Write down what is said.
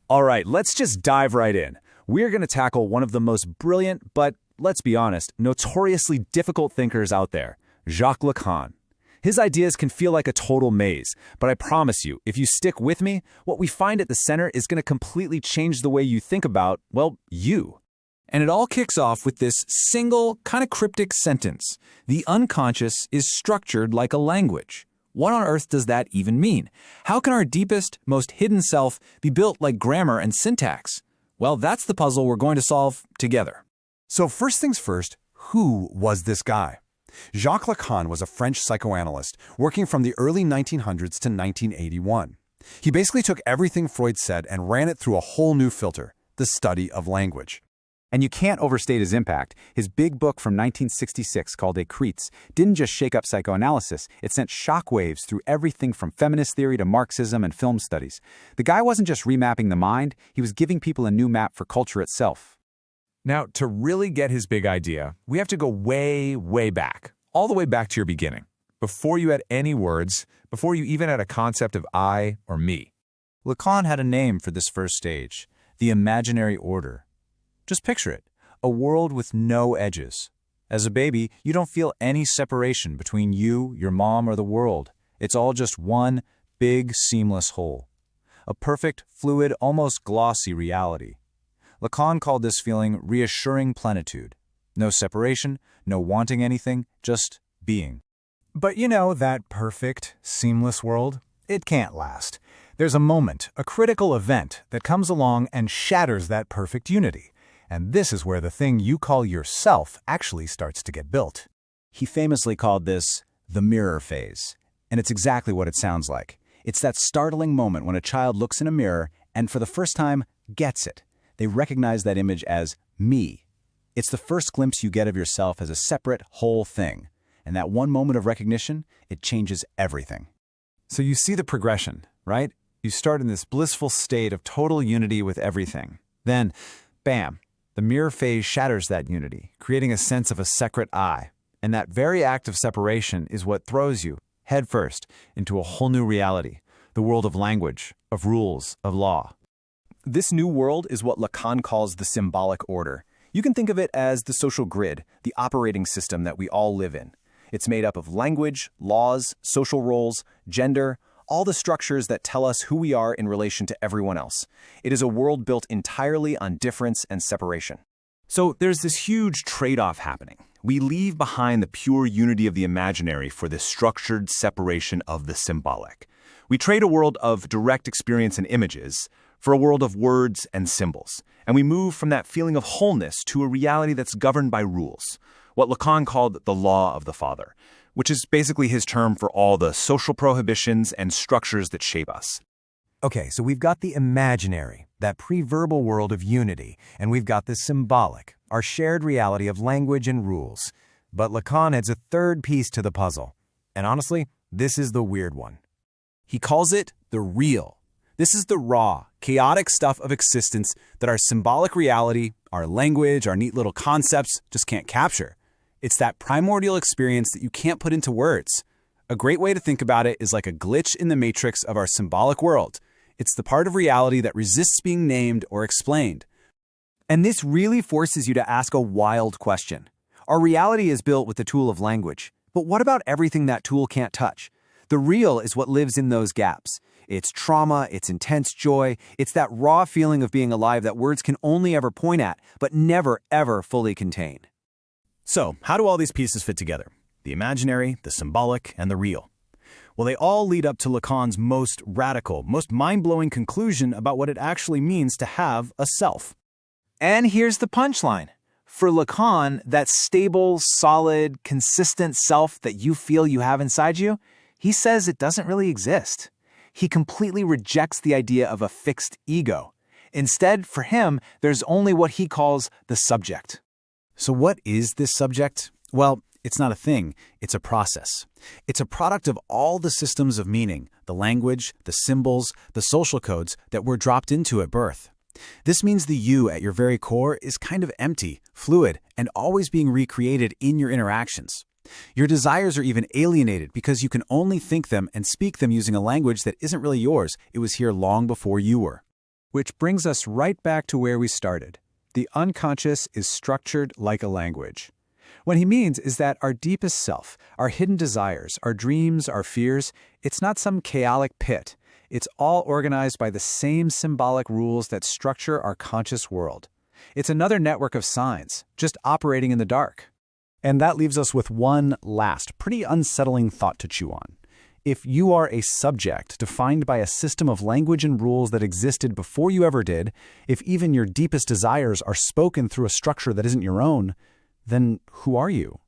All right, let's just dive right in. We're going to tackle one of the most brilliant, but let's be honest, notoriously difficult thinkers out there, Jacques Lacan. His ideas can feel like a total maze, but I promise you, if you stick with me, what we find at the center is going to completely change the way you think about, well, you. And it all kicks off with this single, kind of cryptic sentence. The unconscious is structured like a language. What on earth does that even mean? How can our deepest, most hidden self be built like grammar and syntax? Well, that's the puzzle we're going to solve together. So first things first, who was this guy? Jacques Lacan was a French psychoanalyst working from the early 1900s to 1981. He basically took everything Freud said and ran it through a whole new filter, the study of language. And you can't overstate his impact. His big book from 1966 called Écrits didn't just shake up psychoanalysis, it sent shockwaves through everything from feminist theory to Marxism and film studies. The guy wasn't just remapping the mind, he was giving people a new map for culture itself. Now, to really get his big idea, we have to go way, way back, all the way back to your beginning, before you had any words, before you even had a concept of I or me. Lacan had a name for this first stage, the imaginary order. Just picture it, a world with no edges. As a baby, you don't feel any separation between you, your mom, or the world. It's all just one big, seamless whole. A perfect, fluid, almost glossy reality. Lacan called this feeling reassuring plenitude. No separation, no wanting anything, just being. But you know, that perfect, seamless world, it can't last. There's a moment, a critical event, that comes along and shatters that perfect unity. And this is where the thing you call yourself actually starts to get built. He famously called this the mirror phase. And it's exactly what it sounds like. It's that startling moment when a child looks in a mirror and for the first time gets it. They recognize that image as me. It's the first glimpse you get of yourself as a separate, whole thing. And that one moment of recognition, it changes everything. So you see the progression, right? You start in this blissful state of total unity with everything. Then, bam, the mirror phase shatters that unity, creating a sense of a separate I. And that very act of separation is what throws you, headfirst, into a whole new reality, the world of language, of rules, of law. This new world is what Lacan calls the symbolic order. You can think of it as the social grid, the operating system that we all live in. It's made up of language, laws, social roles, gender, all the structures that tell us who we are in relation to everyone else. It is a world built entirely on difference and separation. So there's this huge trade-off happening. We leave behind the pure unity of the imaginary for the structured separation of the symbolic. We trade a world of direct experience and images for a world of words and symbols. And we move from that feeling of wholeness to a reality that's governed by rules, what Lacan called the law of the father, which is basically his term for all the social prohibitions and structures that shape us. Okay, so we've got the imaginary, that pre-verbal world of unity, and we've got the symbolic, our shared reality of language and rules. But Lacan adds a third piece to the puzzle. And honestly, this is the weird one. He calls it the real. This is the raw, chaotic stuff of existence that our symbolic reality, our language, our neat little concepts just can't capture. It's that primordial experience that you can't put into words. A great way to think about it is like a glitch in the matrix of our symbolic world. It's the part of reality that resists being named or explained. And this really forces you to ask a wild question. Our reality is built with the tool of language. But what about everything that tool can't touch? The real is what lives in those gaps. It's trauma, it's intense joy, it's that raw feeling of being alive that words can only ever point at, but never, ever fully contain. So, how do all these pieces fit together? The imaginary, the symbolic, and the real. Well, they all lead up to Lacan's most radical, most mind-blowing conclusion about what it actually means to have a self. And here's the punchline. For Lacan, that stable, solid, consistent self that you feel you have inside you, he says it doesn't really exist. He completely rejects the idea of a fixed ego. Instead, for him, there's only what he calls the subject. So what is this subject? Well, it's not a thing, it's a process. It's a product of all the systems of meaning, the language, the symbols, the social codes that were dropped into at birth. This means the you at your very core is kind of empty, fluid, and always being recreated in your interactions. Your desires are even alienated because you can only think them and speak them using a language that isn't really yours. It was here long before you were. Which brings us right back to where we started. The unconscious is structured like a language. What he means is that our deepest self, our hidden desires, our dreams, our fears, it's not some chaotic pit. It's all organized by the same symbolic rules that structure our conscious world. It's another network of signs, just operating in the dark. And that leaves us with one last, pretty unsettling thought to chew on. If you are a subject defined by a system of language and rules that existed before you ever did, if even your deepest desires are spoken through a structure that isn't your own, then who are you?